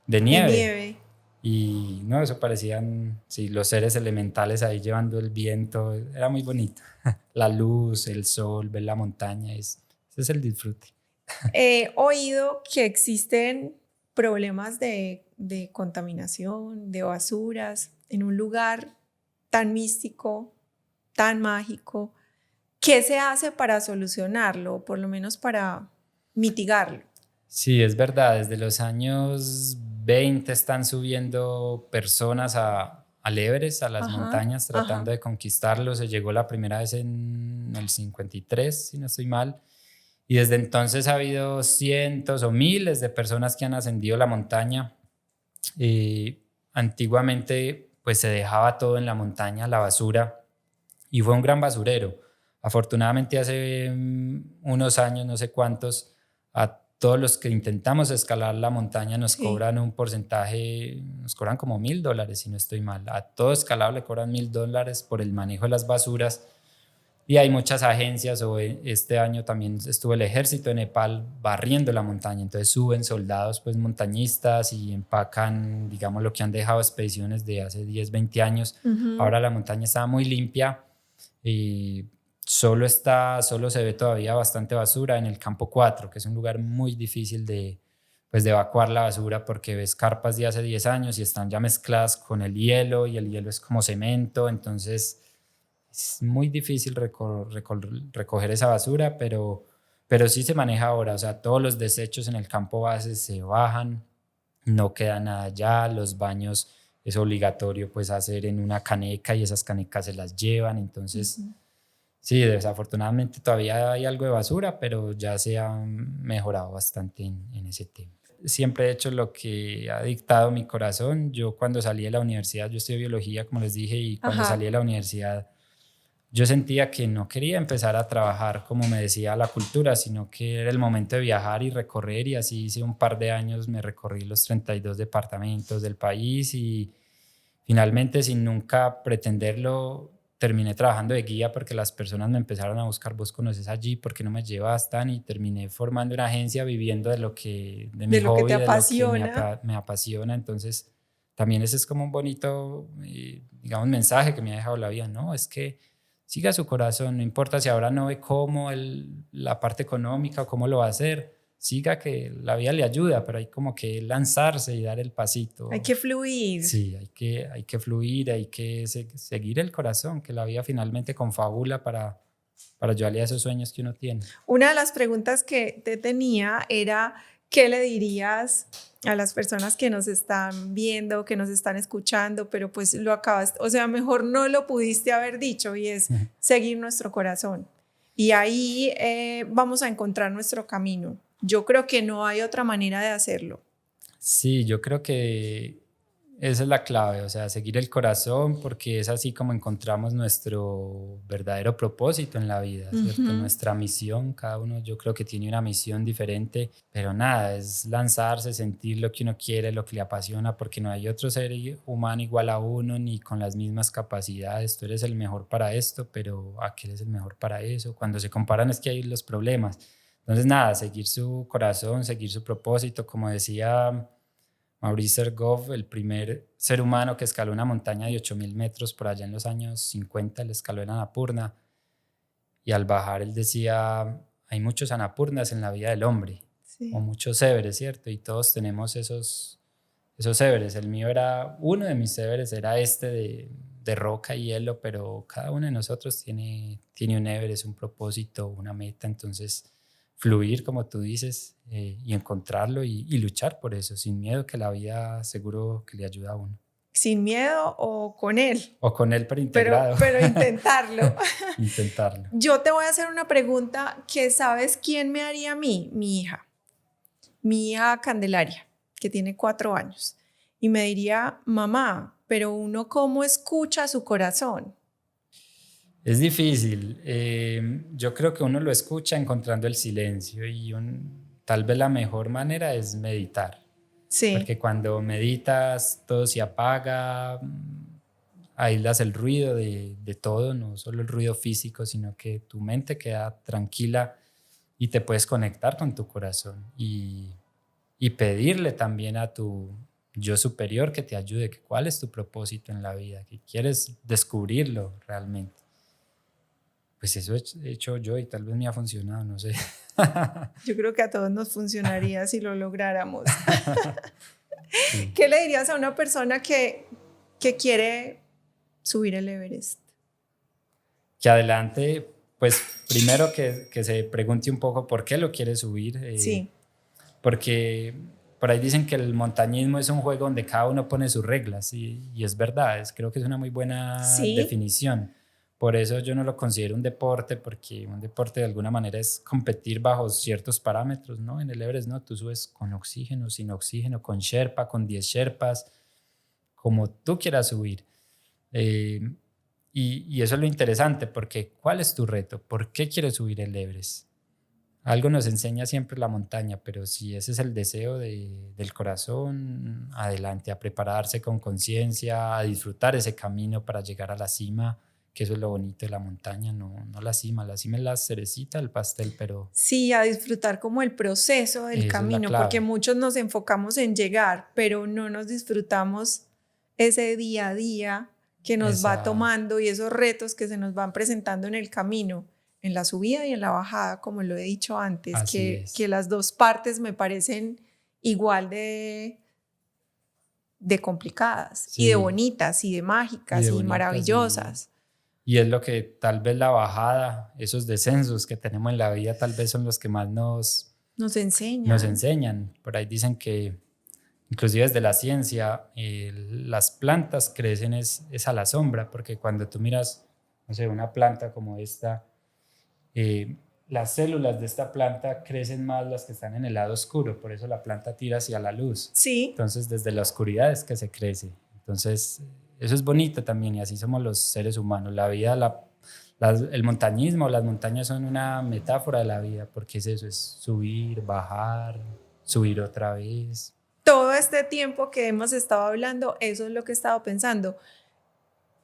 De nieve. nieve. Y no, eso parecían, sí, los seres elementales ahí llevando el viento, era muy bonito. La luz, el sol, ver la montaña, ese es el disfrute. He oído que existen problemas de contaminación, de basuras, en un lugar tan místico, tan mágico. ¿Qué se hace para solucionarlo, o por lo menos para mitigarlo? Sí, es verdad, desde los años 20 están subiendo personas al Everest, a las Ajá, montañas, tratando ajá. de conquistarlo. Se llegó la primera vez en el 53, si no estoy mal, y desde entonces ha habido cientos o miles de personas que han ascendido la montaña. Antiguamente, pues se dejaba todo en la montaña, la basura, y fue un gran basurero. Afortunadamente, hace unos años, no sé cuántos, a todos los que intentamos escalar la montaña nos Sí. cobran un porcentaje, nos cobran como $1,000, si no estoy mal. A todo escalado le cobran $1,000 por el manejo de las basuras. Y hay muchas agencias, o este año también estuvo el ejército de Nepal barriendo la montaña, entonces suben soldados pues montañistas y empacan, digamos, lo que han dejado expediciones de hace 10, 20 años. Ahora la montaña está muy limpia y solo se ve todavía bastante basura en el campo 4, que es un lugar muy difícil pues de evacuar la basura, porque ves carpas de hace 10 años y están ya mezcladas con el hielo, y el hielo es como cemento, entonces es muy difícil recoger esa basura, pero sí se maneja ahora. O sea, todos los desechos en el campo base se bajan, no queda nada allá. Los baños es obligatorio pues hacer en una caneca, y esas canecas se las llevan. Entonces, sí, desafortunadamente todavía hay algo de basura, pero ya se ha mejorado bastante en ese tema. Siempre he hecho lo que ha dictado mi corazón. Yo cuando salí de la universidad, yo estudié biología, como les dije, y cuando salí de la universidad yo sentía que no quería empezar a trabajar como me decía la cultura, sino que era el momento de viajar y recorrer, y así hice un par de años, me recorrí los 32 departamentos del país, y finalmente, sin nunca pretenderlo, terminé trabajando de guía porque las personas me empezaron a buscar: vos conoces allí, ¿por qué no me llevas tan? Y terminé formando una agencia, viviendo de mi De lo que hobby, te de lo que apasiona. me apasiona. Entonces también ese es como un bonito, digamos, mensaje que me ha dejado la vida, ¿no? Es que siga su corazón, no importa si ahora no ve cómo la parte económica o cómo lo va a hacer, siga, que la vida le ayuda, pero hay como que lanzarse y dar el Hay pasito. que fluir. Sí, hay que fluir, hay que seguir el corazón, que la vida finalmente confabula para ayudarle a esos sueños que uno tiene. Una de las preguntas que te tenía era, ¿qué le dirías a las personas que nos están viendo, que nos están escuchando, pero pues lo acabas, o sea, mejor no lo pudiste haber dicho, y es seguir nuestro corazón? Y ahí vamos a encontrar nuestro camino. Yo creo que no hay otra manera de hacerlo. Sí, yo creo que esa es la clave, o sea, seguir el corazón, porque es así como encontramos nuestro verdadero propósito en la vida, ¿cierto? Nuestra misión, cada uno yo creo que tiene una misión diferente, pero nada, es lanzarse, sentir lo que uno quiere, lo que le apasiona, porque no hay otro ser humano igual a uno, ni con las mismas capacidades. Tú eres el mejor para esto, pero aquel es el mejor para eso. Cuando se comparan es que hay los problemas. Entonces, nada, seguir su corazón, seguir su propósito, como decía Maurice Sergov, el primer ser humano que escaló una montaña de 8.000 metros por allá en los años 50, él escaló en Annapurna, y al bajar él decía: hay muchos Annapurnas en la vida del hombre, o Sí. muchos Everest, ¿cierto? Y todos tenemos esos Everest. El mío era, uno de mis Everest era este de roca y hielo, pero cada uno de nosotros tiene un Everest, un propósito, una meta. Entonces, fluir, como tú dices, y encontrarlo, y luchar por eso, sin miedo, que la vida seguro que le ayuda a uno. Sin miedo o con él, O con él, pero pero, integrado. pero intentarlo. Intentarlo. Yo te voy a hacer una pregunta que sabes quién me haría a mí, mi hija Candelaria, que tiene 4 años, y me diría: mamá, pero uno cómo escucha su corazón. Es difícil. Yo creo que uno lo escucha encontrando el silencio, y tal vez la mejor manera es meditar. Sí, Porque cuando meditas todo se apaga, aíslas el ruido de todo, no solo el ruido físico, sino que tu mente queda tranquila y te puedes conectar con tu corazón, y pedirle también a tu yo superior que te ayude, que cuál es tu propósito en la vida, que quieres descubrirlo realmente. Pues eso he hecho yo, y tal vez me ha funcionado, no sé. yo creo que a todos nos funcionaría si lo lográramos. Sí. ¿Qué le dirías a una persona que quiere subir el Everest? Que adelante, pues primero que se pregunte un poco por qué lo quiere subir, Sí, porque por ahí dicen que el montañismo es un juego donde cada uno pone sus reglas, y es verdad, creo que es una muy buena sí, definición. Por eso yo no lo considero un deporte, porque un deporte de alguna manera es competir bajo ciertos parámetros, ¿no? En el Everest, ¿no? Tú subes con oxígeno, sin oxígeno, con Sherpa, con 10 Sherpas, como tú quieras subir. Eh, y eso es lo interesante, porque ¿cuál es tu reto? ¿Por qué quieres subir el Everest? Algo nos enseña siempre la montaña, pero si ese es el deseo del corazón, adelante, a prepararse con conciencia, a disfrutar ese camino para llegar a la cima, que eso es lo bonito de la montaña, no la cima es la cerecita del pastel, pero Sí, a disfrutar como el proceso del esa es la camino, clave. porque muchos nos enfocamos en llegar, pero no nos disfrutamos ese día a día que nos va tomando y esos retos que se nos van presentando en el camino, en la subida y en la bajada, como lo he dicho antes, que las dos partes me parecen igual de complicadas, sí, y de bonitas y de mágicas y maravillosas. Y es lo que tal vez la bajada, esos descensos que tenemos en la vida tal vez son los que más nos enseñan. Por ahí dicen que inclusive desde la ciencia las plantas crecen es a la sombra, porque cuando tú miras, no sé, una planta como esta, las células de esta planta crecen más las que están en el lado oscuro, por eso la planta tira hacia la luz. Sí. Entonces desde la oscuridad es que se crece. Entonces eso es bonito también y así somos los seres humanos. La vida, el montañismo, las montañas son una metáfora de la vida, porque es eso, es subir, bajar, subir otra vez. Todo este tiempo que hemos estado hablando, eso es lo que he estado pensando.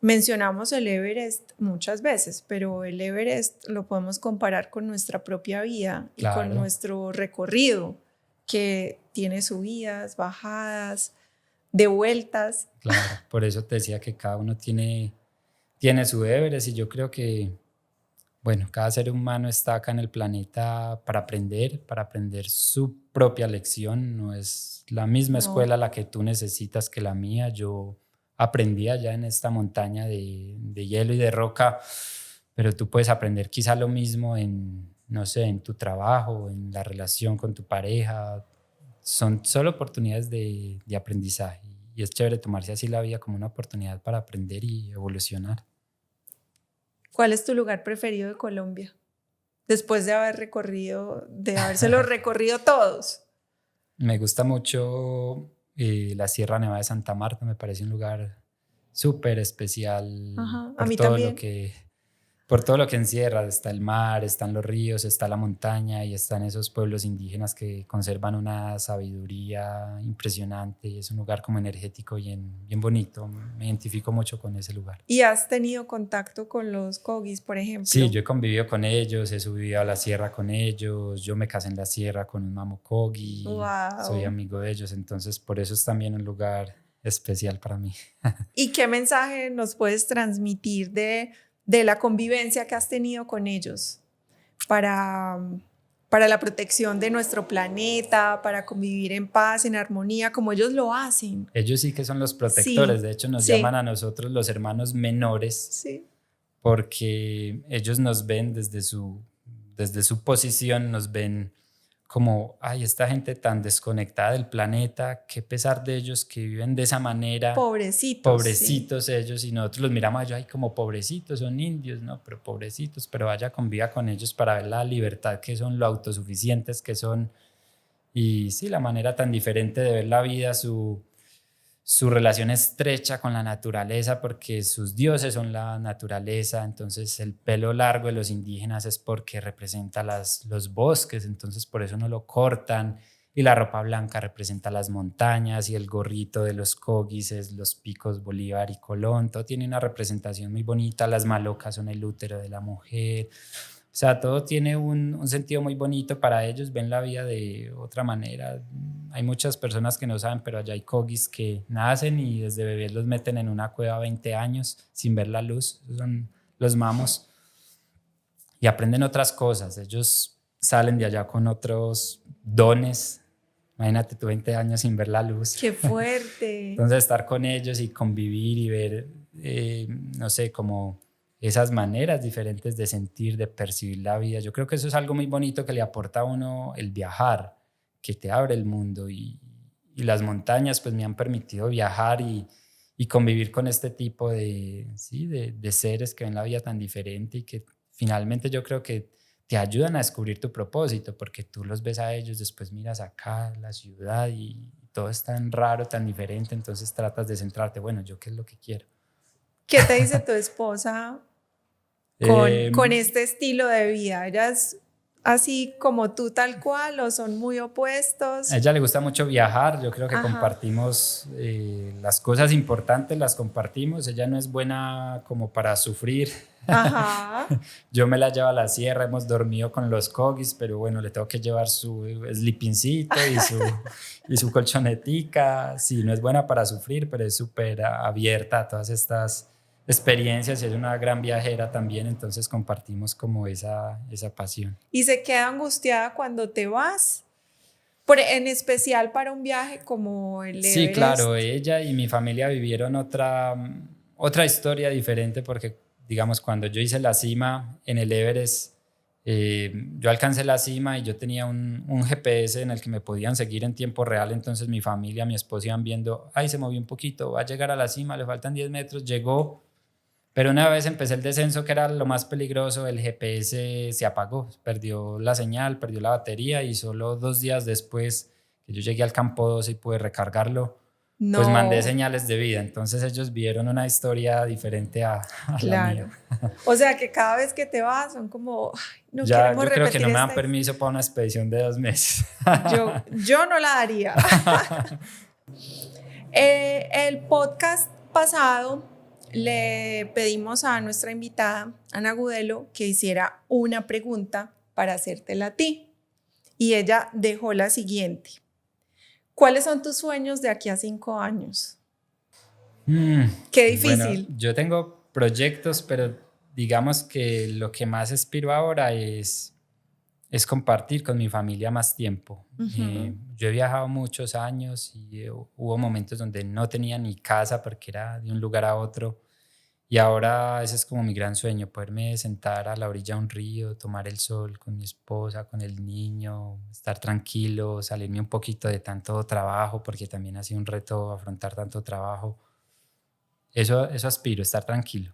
Mencionamos el Everest muchas veces, pero el Everest lo podemos comparar con nuestra propia vida y con nuestro recorrido, que tiene subidas, bajadas, de vueltas. Claro, por eso te decía que cada uno tiene su Everest y yo creo que, bueno, cada ser humano está acá en el planeta para aprender su propia lección. No es la misma escuela la que tú necesitas que la mía. Yo aprendí allá en esta montaña de hielo y de roca, pero tú puedes aprender quizá lo mismo no sé, en tu trabajo, en la relación con tu pareja. Son solo oportunidades de aprendizaje y es chévere tomarse así la vida como una oportunidad para aprender y evolucionar. ¿Cuál es tu lugar preferido de Colombia? Después de habérselo recorrido todos. Me gusta mucho la Sierra Nevada de Santa Marta, me parece un lugar súper especial. Ajá, a mí también. Por todo lo que encierra. Está el mar, están los ríos, está la montaña y están esos pueblos indígenas que conservan una sabiduría impresionante y es un lugar como energético y bien bonito. Me identifico mucho con ese lugar. ¿Y has tenido contacto con los Kogis, por ejemplo? Sí, yo he convivido con ellos, he subido a la sierra con ellos, yo me casé en la sierra con un mamo Kogi, wow. Soy amigo de ellos, entonces por eso es también un lugar especial para mí. ¿Y qué mensaje nos puedes transmitir de la convivencia que has tenido con ellos para la protección de nuestro planeta, para convivir en paz, en armonía, como ellos lo hacen? Ellos sí que son los protectores, sí, de hecho nos llaman a nosotros los hermanos menores, sí, porque ellos nos ven desde su posición, nos ven como, ay, esta gente tan desconectada del planeta, qué pesar de ellos que viven de esa manera. Pobrecitos sí. Ellos, y nosotros los miramos allá, ay, como pobrecitos, son indios, ¿no? Pero pobrecitos, pero vaya, conviva con ellos para ver la libertad que son, lo autosuficientes que son. Y sí, la manera tan diferente de ver la vida, su relación estrecha con la naturaleza, porque sus dioses son la naturaleza. Entonces el pelo largo de los indígenas es porque representa los bosques, entonces por eso no lo cortan, y la ropa blanca representa las montañas, y el gorrito de los Kogis es los picos Bolívar y Colón. Todo tiene una representación muy bonita. Las malocas son el útero de la mujer. O sea, todo tiene un sentido muy bonito para ellos, ven la vida de otra manera. Hay muchas personas que no saben, pero allá hay Kogis que nacen y desde bebés los meten en una cueva 20 años sin ver la luz. Esos son los mamos. Y aprenden otras cosas. Ellos salen de allá con otros dones. Imagínate tú 20 años sin ver la luz. ¡Qué fuerte! Entonces estar con ellos y convivir y ver, no sé, como esas maneras diferentes de sentir, de percibir la vida. Yo creo que eso es algo muy bonito que le aporta a uno el viajar, que te abre el mundo, y las montañas pues me han permitido viajar y convivir con este tipo de seres que ven la vida tan diferente y que finalmente yo creo que te ayudan a descubrir tu propósito, porque tú los ves a ellos, después miras acá la ciudad y todo es tan raro, tan diferente, entonces tratas de centrarte, bueno, ¿yo qué es lo que quiero? ¿Qué te dice tu esposa con este estilo de vida? Ella es así como tú tal cual o son muy opuestos? A ella le gusta mucho viajar, yo creo que Ajá. compartimos las cosas importantes, las compartimos. Ella no es buena como para sufrir. Ajá. Yo me la llevo a la sierra, hemos dormido con los cogis, pero bueno, le tengo que llevar su sleepingcito y su colchonetica. Sí, no es buena para sufrir, pero es súper abierta a todas estas experiencias y es una gran viajera también, entonces compartimos como esa pasión. ¿Y se queda angustiada cuando te vas? En especial para un viaje como el Sí, Everest. claro, ella y mi familia vivieron otra historia diferente porque, digamos, cuando yo hice la cima en el Everest, yo alcancé la cima y yo tenía un GPS en el que me podían seguir en tiempo real, entonces mi familia, mi esposa iban viendo, ay, se movió un poquito, va a llegar a la cima, le faltan 10 metros, llegó, pero una vez empecé el descenso, que era lo más peligroso, el GPS se apagó, perdió la señal, perdió la batería y solo 2 días después que yo llegué al campo 12 y pude recargarlo, pues mandé No, señales de vida. Entonces ellos vieron una historia diferente a la mía. claro. O sea que cada vez que te vas son como, "Ay, no Ya, queremos yo creo que repetir no me dan esta. permiso para una expedición de 2 meses. Yo no la daría. El podcast pasado le pedimos a nuestra invitada, Ana Gudelo, que hiciera una pregunta para hacértela a ti. Y ella dejó la siguiente. ¿Cuáles son tus sueños de aquí a 5 años? Qué difícil. Bueno, yo tengo proyectos, pero digamos que lo que más aspiro ahora es compartir con mi familia más tiempo. Yo he viajado muchos años y hubo momentos donde no tenía ni casa porque era de un lugar a otro. Y ahora ese es como mi gran sueño, poderme sentar a la orilla de un río, tomar el sol con mi esposa, con el niño, estar tranquilo, salirme un poquito de tanto trabajo, porque también ha sido un reto afrontar tanto trabajo. Eso aspiro, estar tranquilo.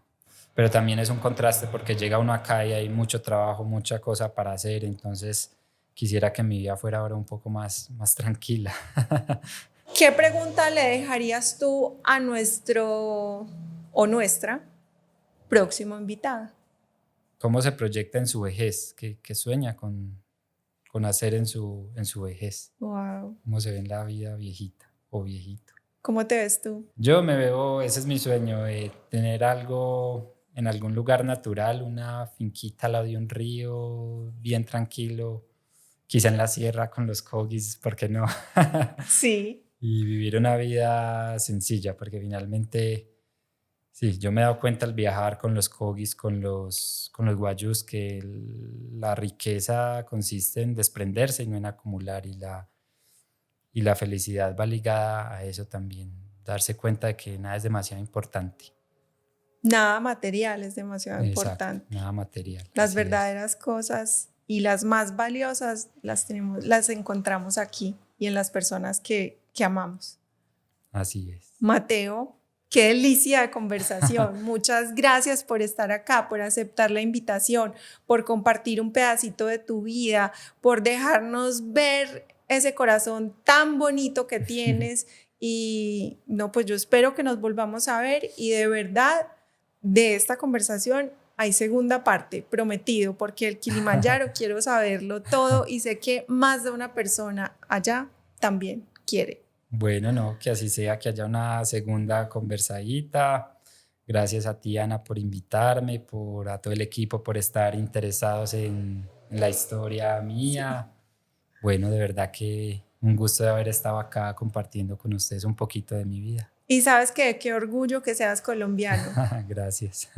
Pero también es un contraste porque llega uno acá y hay mucho trabajo, mucha cosa para hacer, entonces quisiera que mi vida fuera ahora un poco más tranquila. ¿Qué pregunta le dejarías tú a nuestro o nuestra próximo invitada? ¿Cómo se proyecta en su vejez? ¿Qué sueña con hacer en su vejez? Wow. ¿Cómo se ve en la vida viejita o viejito? ¿Cómo te ves tú? Yo me veo, ese es mi sueño, tener algo en algún lugar natural, una finquita al lado de un río, bien tranquilo, quizá en la sierra con los cogis, ¿por qué no? Sí. Y vivir una vida sencilla, porque finalmente, sí, yo me he dado cuenta al viajar con los cogis, con los guayús, que la riqueza consiste en desprenderse y no en acumular, y la felicidad va ligada a eso también, darse cuenta de que nada es demasiado importante. Nada material es demasiado Exacto, importante. nada material. Las así verdaderas cosas y las más valiosas las encontramos aquí y en las personas que amamos. Así es. Mateo, qué delicia de conversación. Muchas gracias por estar acá, por aceptar la invitación, por compartir un pedacito de tu vida, por dejarnos ver ese corazón tan bonito que tienes. Y no, pues yo espero que nos volvamos a ver y de verdad de esta conversación hay segunda parte, prometido, porque el Kilimanjaro quiero saberlo todo y sé que más de una persona allá también quiere. Bueno, no, que así sea, que haya una segunda conversadita. Gracias a ti, Ana, por invitarme, a todo el equipo por estar interesados en la historia mía. Bueno, de verdad que un gusto de haber estado acá compartiendo con ustedes un poquito de mi vida. Y sabes qué orgullo que seas colombiano. Gracias,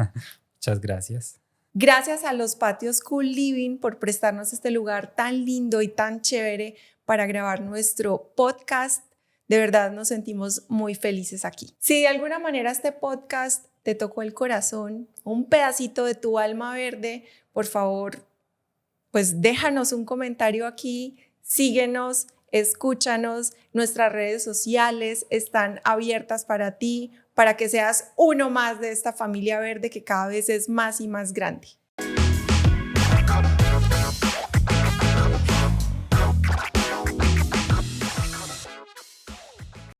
muchas gracias. Gracias a los patios Cool Living por prestarnos este lugar tan lindo y tan chévere para grabar nuestro podcast. De verdad nos sentimos muy felices aquí. Si de alguna manera este podcast te tocó el corazón, un pedacito de tu alma verde, por favor, pues déjanos un comentario aquí, síguenos, escúchanos, nuestras redes sociales están abiertas para ti, para que seas uno más de esta familia verde que cada vez es más y más grande.